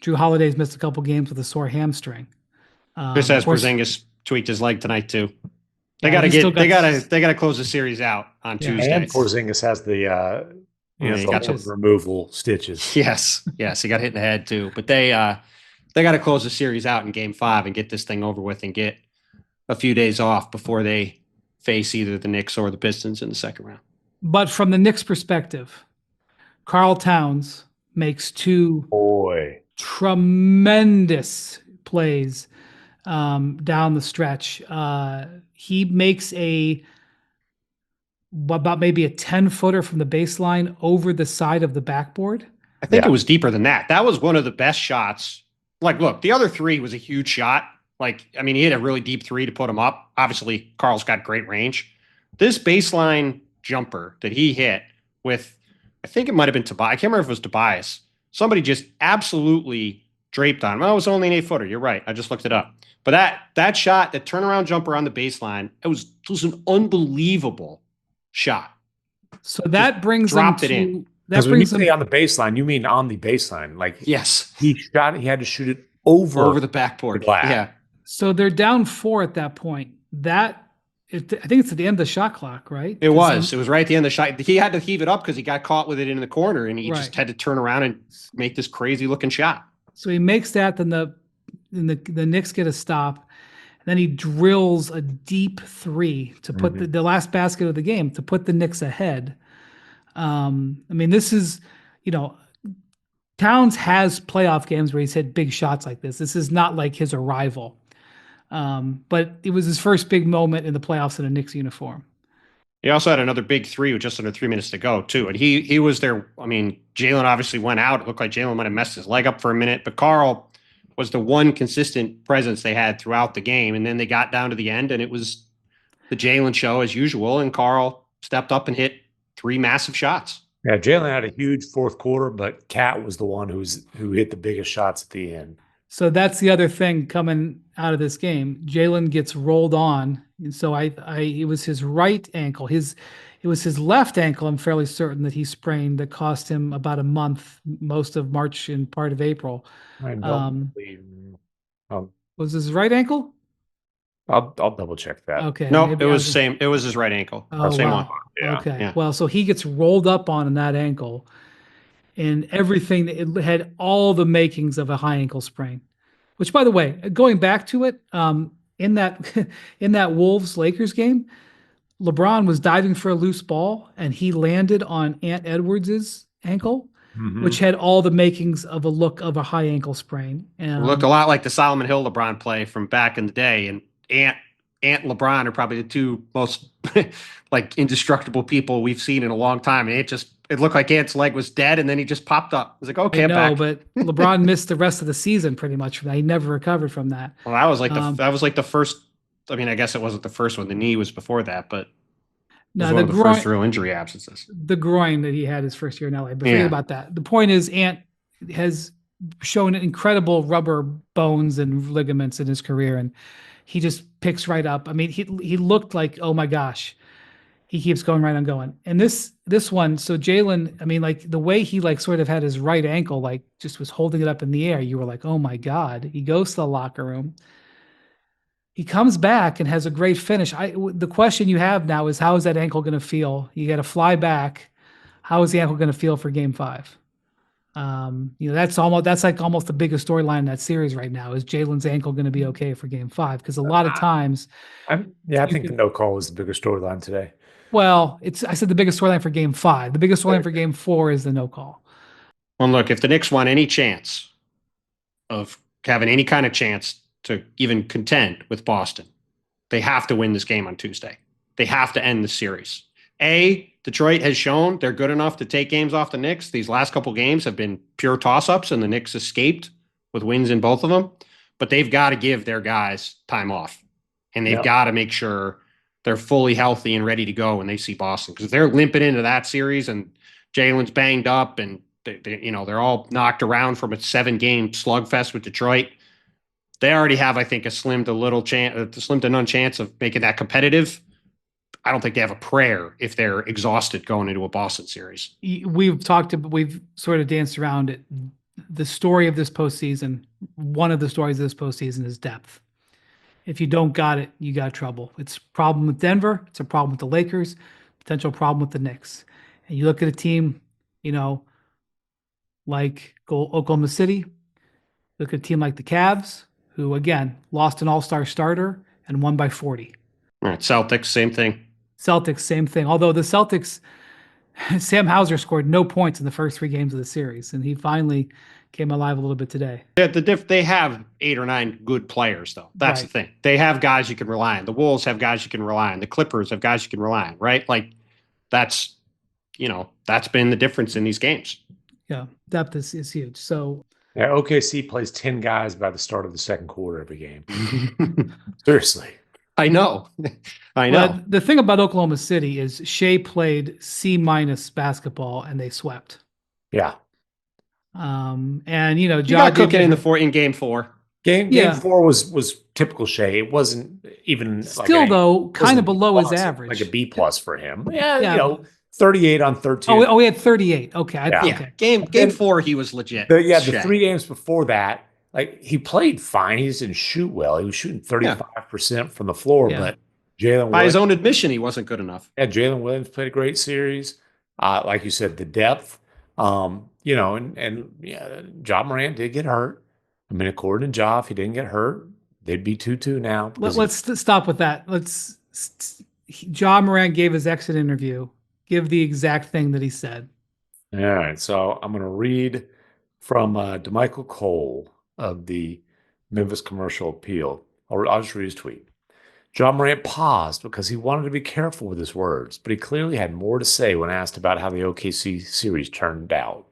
Drew Holiday's missed a couple games with a sore hamstring. Chris says Porzingis tweaked his leg tonight too. They got to close the series out on Tuesday. And Porzingis has the he got some removal stitches. Yes, he got hit in the head too. But they got to close the series out in Game 5 and get this thing over with and get a few days off before they face either the Knicks or the Pistons in the second round. But from the Knicks' perspective, Karl Towns makes 2 tremendous plays down the stretch. He makes about maybe a 10-footer from the baseline over the side of the backboard. I think it was deeper than that. That was one of the best shots. Like, look, the other 3 was a huge shot. Like, I mean, he hit a really deep 3 to put him up. Obviously, Karl's got great range. This baseline jumper that he hit with, I think it might have been Tobias. I can't remember if it was Tobias. Somebody just absolutely draped on him. Oh, it was only an 8-footer. You're right. I just looked it up. But that shot, that turnaround jumper on the baseline, it was an unbelievable shot. So that brings dropped them it to, in. that brings them on the baseline. You mean on the baseline? Like yes, he had to shoot it over the backboard. The glass. Yeah. So they're down 4 at that point. That I think it's at the end of the shot clock, right? It was. It was right at the end of the shot. He had to heave it up because he got caught with it in the corner, and he Right. just had to turn around and make this crazy looking shot. So he makes that, then the Knicks get a stop. And then he drills a deep three to put the last basket of the game to put the Knicks ahead. I mean, this is, Towns has playoff games where he's hit big shots like this. This is not like his arrival. But it was his first big moment in the playoffs in a Knicks uniform. He also had another big three with just under 3 minutes to go, too. And he was there. I mean, Jalen obviously went out. It looked like Jalen might have messed his leg up for a minute, but Karl was the one consistent presence they had throughout the game. And then they got down to the end, and it was the Jalen show as usual. And Karl stepped up and hit 3 massive shots. Yeah, Jalen had a huge fourth quarter, but Cat was the one who hit the biggest shots at the end. So that's the other thing coming out of this game. Jalen gets rolled on, and so it was his right ankle. It was his left ankle. I'm fairly certain that he sprained that cost him about a month, most of March and part of April. I don't believe. Was his right ankle? I'll double check that. Okay. No, it was same. It was his right ankle. Oh, same wow. one. Yeah. Okay. Yeah. Well, so he gets rolled up on that ankle, and everything, it had all the makings of a high ankle sprain. Which, by the way, going back to it, in that Wolves Lakers game, LeBron was diving for a loose ball, and he landed on Ant Edwards's ankle, which had all the makings of a look of a high ankle sprain. It looked a lot like the Solomon Hill LeBron play from back in the day, and Ant and LeBron are probably the two most like indestructible people we've seen in a long time. And it looked like Ant's leg was dead, and then he just popped up. I was like, okay, I know, I'm back. but LeBron missed the rest of the season pretty much from that. He never recovered from that. Well, that was like the first. I mean, I guess it wasn't the first one. The knee was before that, but no, one of the first real injury absences. The groin that he had his first year in LA. But forget Yeah. about that. The point is, Ant has shown incredible rubber bones and ligaments in his career, and he just picks right up. I mean, he looked like, oh my gosh, he keeps going right on going. And this one, so Jalen, I mean, like the way he like sort of had his right ankle, like just was holding it up in the air. You were like, oh my God. He goes to the locker room. He comes back and has a great finish. The question you have now is, how is that ankle going to feel? You got to fly back. How is the ankle going to feel for Game 5? That's like almost the biggest storyline in that series right now. Is Jalen's ankle going to be okay for Game 5? Because a lot of times, I think the no call was the bigger storyline today. Well, I said the biggest storyline for Game 5. The biggest storyline for Game 4 is the no call. Well, look, if the Knicks want any chance of having any kind of chance to even contend with Boston, they have to win this game on Tuesday. They have to end the series. Detroit has shown they're good enough to take games off the Knicks. These last couple games have been pure toss-ups, and the Knicks escaped with wins in both of them. But they've got to give their guys time off, and they've got to make sure they're fully healthy and ready to go when they see Boston. Because if they're limping into that series and Jalen's banged up and they're all knocked around from a 7-game slugfest with Detroit, they already have, I think, a slim to none chance of making that competitive. I don't think they have a prayer if they're exhausted going into a Boston series. We've sort of danced around it. The story of this postseason, one of the stories of this postseason is depth. If you don't got it, you got trouble. It's a problem with Denver. It's a problem with the Lakers, potential problem with the Knicks. And you look at a team, like Oklahoma City, look at a team like the Cavs, who, again, lost an all-star starter and won by 40. All right, Celtics, same thing. Celtics, same thing. Although the Celtics, Sam Hauser scored no points in the first 3 games of the series, and he finally came alive a little bit today. They have 8 or 9 good players, though. That's the thing. They have guys you can rely on. The Wolves have guys you can rely on. The Clippers have guys you can rely on, right? Like, that's been the difference in these games. Yeah, depth is huge. So yeah, OKC plays 10 guys by the start of the second quarter every game. Seriously. I know. But the thing about Oklahoma City is Shea played C- basketball and they swept. Yeah. And Ja got cooking in Game 4. Game 4 was typical Shea. It wasn't even still kind of below his average, like a B+ for him. Yeah. 38 on 13. Oh, he had 38. Okay. Okay. Game 4, he was legit. The 3 games before that, like he played fine. He just didn't shoot well. He was shooting 35% from the floor, but Jalen By his Williams. own admission, he wasn't good enough. Yeah, Jalen Williams played a great series. Like you said, the depth. And yeah, Ja Morant did get hurt. I mean, according to Ja, if he didn't get hurt, they'd be 2-2 now. Let's stop with that. Ja Morant gave his exit interview. Give the exact thing that he said. All right, so I'm going to read from DeMichael Cole of the Memphis Commercial Appeal. I'll just read his tweet. Ja Morant paused because he wanted to be careful with his words, but he clearly had more to say when asked about how the OKC series turned out.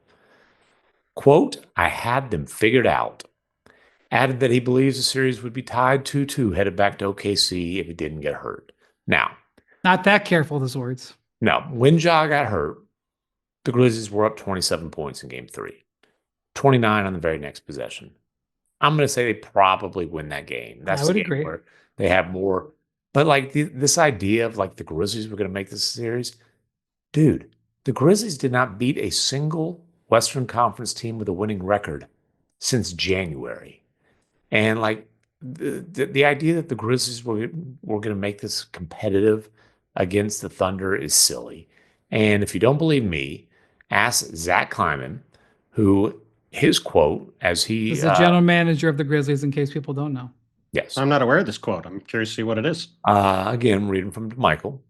Quote, I had them figured out. Added that he believes the series would be tied 2-2 headed back to OKC if he didn't get hurt. Now, not that careful with his words. No, when Ja got hurt, the Grizzlies were up 27 points in game 3, 29 on the very next possession. I'm going to say they probably win that game. That's I would the game agree. where they have more. But like this idea of like the Grizzlies were going to make this series, dude, the Grizzlies did not beat a single Western Conference team with a winning record since January. And like the idea that the Grizzlies were going to make this competitive against the Thunder is silly. And if you don't believe me, ask Zach Kleiman, who his quote as he is the general manager of the Grizzlies, in case people don't know. Yes. I'm not aware of this quote. I'm curious to see what it is. Again, reading from Michael.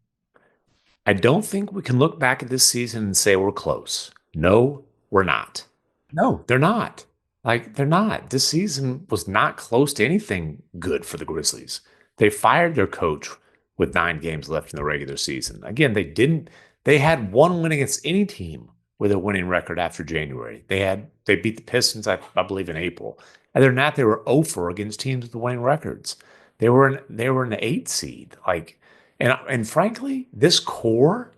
I don't think we can look back at this season and say we're close. No, we're not. No, they're not. Like, they're not. This season was not close to anything good for the Grizzlies. They fired their coach with 9 games left in the regular season. Again, they had one win against any team with a winning record after January. They beat the Pistons, I believe, in April. Other than that, they were 0-4 against teams with winning records. They were in the 8th seed. Like, and frankly, this core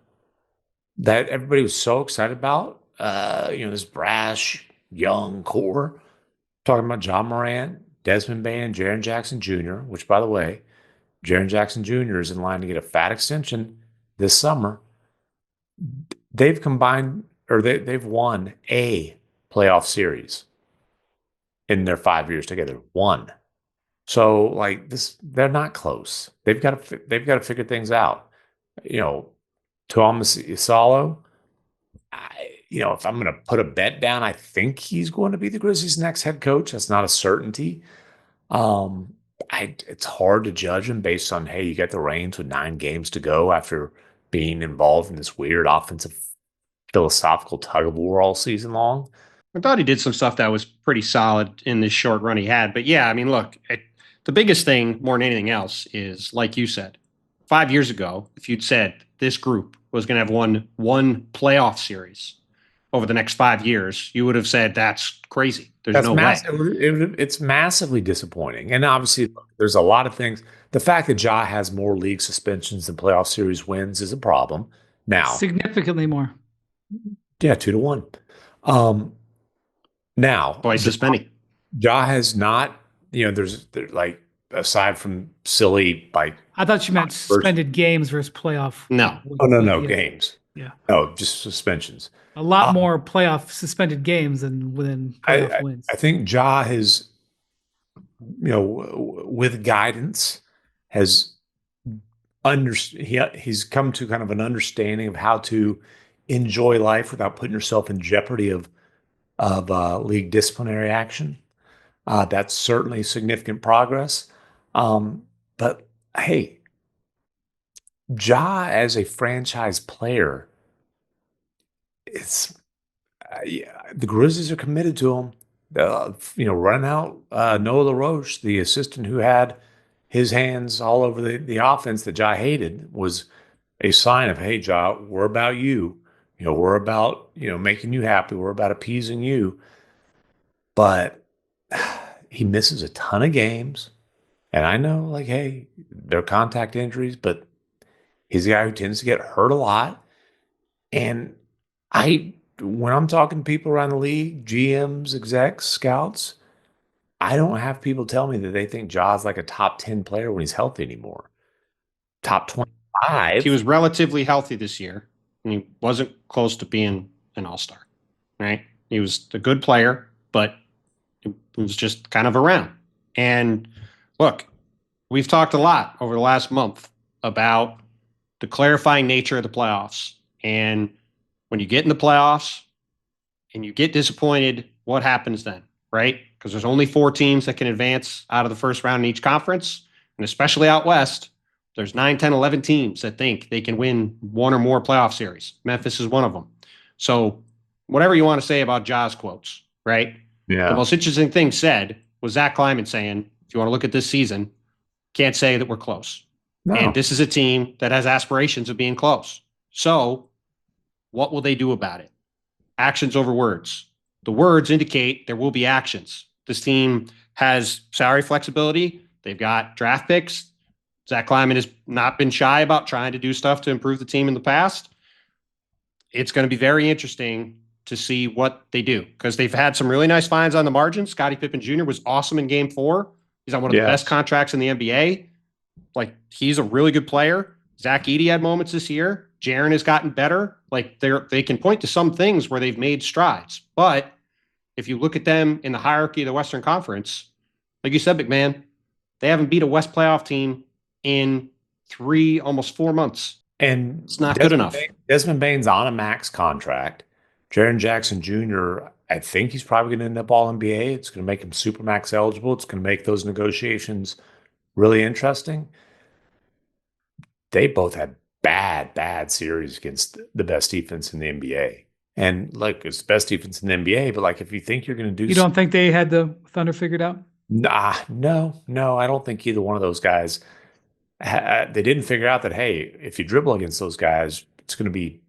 that everybody was so excited about, this brash, young core, talking about Ja Morant, Desmond Bane, and Jaren Jackson Jr., which, by the way, Jaren Jackson Jr. is in line to get a fat extension this summer. They've they've won a playoff series in their 5 years together. One. So like this, they're not close. They've got to figure things out. Thomas Isalo, if I'm going to put a bet down, I think he's going to be the Grizzlies' next head coach. That's not a certainty. It's hard to judge him based on, hey, you get the reins with 9 games to go after being involved in this weird offensive philosophical tug of war all season long. I thought he did some stuff that was pretty solid in this short run he had. But yeah, I mean, look, the biggest thing more than anything else is, like you said, 5 years ago, if you'd said this group was going to have one playoff series over the next 5 years, you would have said that's crazy. There's no way. It's massively disappointing. And obviously, there's a lot of things. The fact that Ja has more league suspensions than playoff series wins is a problem. Now, significantly more. Yeah, 2-1. Now, twice suspended. Ja has not. There's like, aside from silly, like, I thought you meant suspended games versus playoff. No. No, games. Yeah. No, just suspensions. A lot more playoff suspended games than within playoff wins. I think Ja has, with guidance, has he's come to kind of an understanding of how to enjoy life without putting yourself in jeopardy of league disciplinary action. That's certainly significant progress. But hey, Ja as a franchise player, the Grizzlies are committed to him. Running out Noah LaRoche, the assistant who had his hands all over the offense that Ja hated, was a sign of, hey, Ja, we're about you. We're about, making you happy. We're about appeasing you. But he misses a ton of games. And I know, like, hey, they're contact injuries, but he's a guy who tends to get hurt a lot. And when I'm talking to people around the league, GMs, execs, scouts, I don't have people tell me that they think Ja's like a top 10 player when he's healthy anymore. Top 25. He was relatively healthy this year, and he wasn't close to being an all-star, right? He was a good player, but he was just kind of around. And look, we've talked a lot over the last month about the clarifying nature of the playoffs. And when you get in the playoffs and you get disappointed, what happens then, right? Because there's only 4 teams that can advance out of the first round in each conference. And especially out west, there's 9, 10, 11 teams that think they can win one or more playoff series. Memphis is one of them. So whatever you want to say about Ja's quotes, right? Yeah. The most interesting thing said was Zach Kleiman saying, if you want to look at this season, can't say that we're close. No. And this is a team that has aspirations of being close. So what will they do about it? Actions over words. The words indicate there will be actions. This team has salary flexibility. They've got draft picks. Zach Kleiman has not been shy about trying to do stuff to improve the team in the past. It's going to be very interesting to see what they do because they've had some really nice finds on the margin. Scottie Pippen Jr. was awesome in Game 4. He's on one of the best contracts in the NBA. Like, he's a really good player. Zach Edey had moments this year. Jaren has gotten better. Like, they can point to some things where they've made strides. But if you look at them in the hierarchy of the Western Conference, like you said, MacMahon, they haven't beat a West playoff team in 3, almost 4 months. And it's not good enough. Desmond Bane's on a max contract. Jaren Jackson Jr., I think he's probably going to end up all NBA. It's going to make him super max eligible. It's going to make those negotiations really interesting. They both had bad series against the best defense in the NBA. And like, it's the best defense in the NBA, but like, if you think you're going to do, you don't think they had the Thunder figured out? No, I don't think either one of those guys. They didn't figure out that, hey, if you dribble against those guys, it's going to be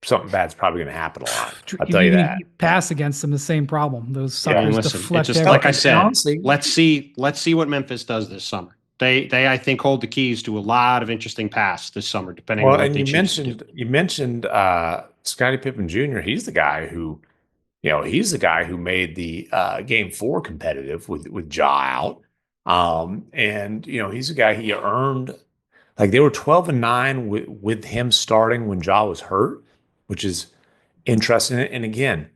something bad's probably going to happen a lot. I'll tell you that. Pass against them, the same problem. Those suckers deflect. Just like I said, let's see what Memphis does this summer. They I think hold the keys to a lot of interesting pass this summer, depending on what they choose to do. You mentioned Scottie Pippen Jr. He's the guy who made the Game 4 competitive with Ja out. And he's a guy he earned. Like, they were 12-9 with him starting when Ja was hurt, which is interesting. And again,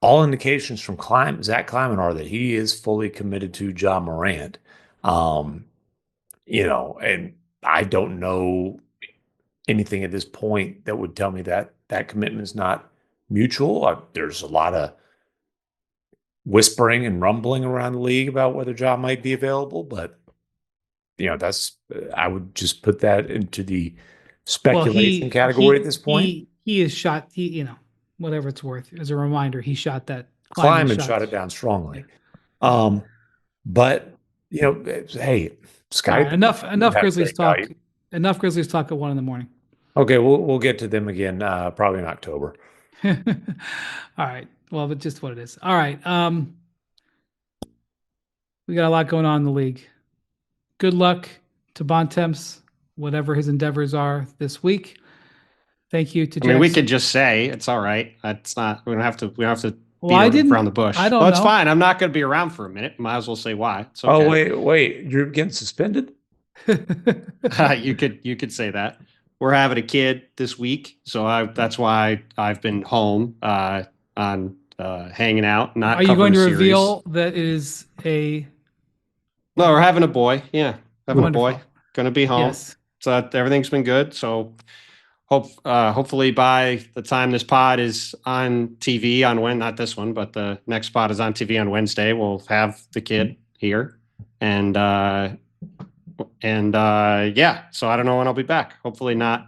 all indications from Zach Kleiman are that he is fully committed to Ja Morant. And I don't know anything at this point that would tell me that that commitment is not mutual. There's a lot of whispering and rumbling around the league about whether Ja might be available, but I would just put that into the speculation category at this point. He is shot. Whatever it's worth. As a reminder, he shot that. Kleiman shot it down strongly. But hey, Scottie. Right, enough Grizzlies talk. Value. Enough Grizzlies talk at 1 a.m. Okay, we'll get to them again probably in October. All right. Well, but just what it is. All right. We got a lot going on in the league. Good luck to Bontemps, whatever his endeavors are this week. Thank you to Jackson. I mean, we could just say it's all right. It's not. We don't have to beat around the bush. I don't know. It's fine. I'm not going to be around for a minute. Might as well say why. It's okay. Oh, wait. You're getting suspended? You could say that. We're having a kid this week, so that's why I've been home on hanging out. Not. Are you going to reveal that it is a? No, we're having a boy. Yeah, having Wonderful. A boy. Going to be home. Yes. So everything's been good. So hopefully by the time this pod is on TV not this one, but the next pod is on TV on Wednesday, we'll have the kid here, and yeah. So I don't know when I'll be back. Hopefully not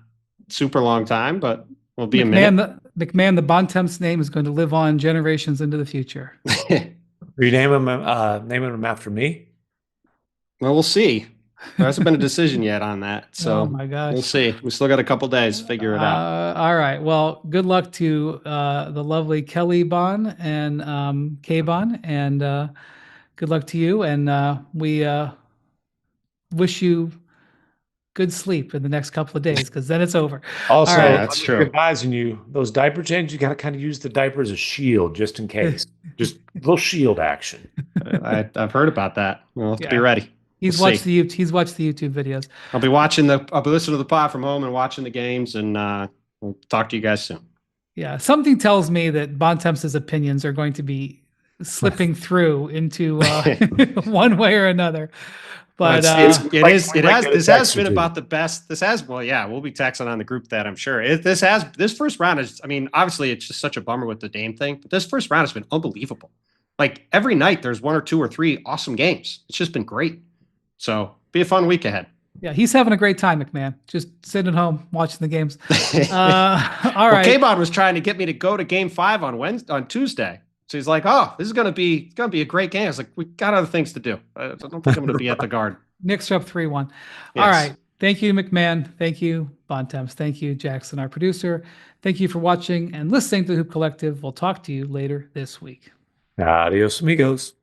super long time, but we'll be a minute. MacMahon, the Bontemps name is going to live on generations into the future. Are you naming him after me? Well, we'll see. There hasn't been a decision yet on that. So oh my gosh. We'll see. We still got a couple days to figure it out. All right. Well, good luck to the lovely Kelly Bon and Kay Bon, and good luck to you. And we wish you good sleep in the next couple of days, because then it's over. Also, right. that's true. Advising those diaper changes, you got to kind of use the diaper as a shield just in case. Just a little shield action. I've heard about that. We'll have to be ready. He's watched the YouTube videos. I'll be listening to the pod from home and watching the games, and we'll talk to you guys soon. Yeah, something tells me that Bontemps' opinions are going to be slipping through into one way or another. But this has been about the best. We'll be texting on the group that I'm sure. This first round is, I mean, obviously it's just such a bummer with the Dame thing, but this first round has been unbelievable. Like every night there's 1 or 2 or 3 awesome games. It's just been great. So be a fun week ahead. Yeah, he's having a great time, MacMahon. Just sitting at home watching the games. All right. K-Bod was trying to get me to go to Game 5 on Tuesday. So he's like, "Oh, this is gonna be a great game." I was like, "We got other things to do. I don't think I'm gonna be at the Garden." Knicks are up 3-1. Yes. All right. Thank you, MacMahon. Thank you, Bontemps. Thank you, Jackson, our producer. Thank you for watching and listening to the Hoop Collective. We'll talk to you later this week. Adios, amigos.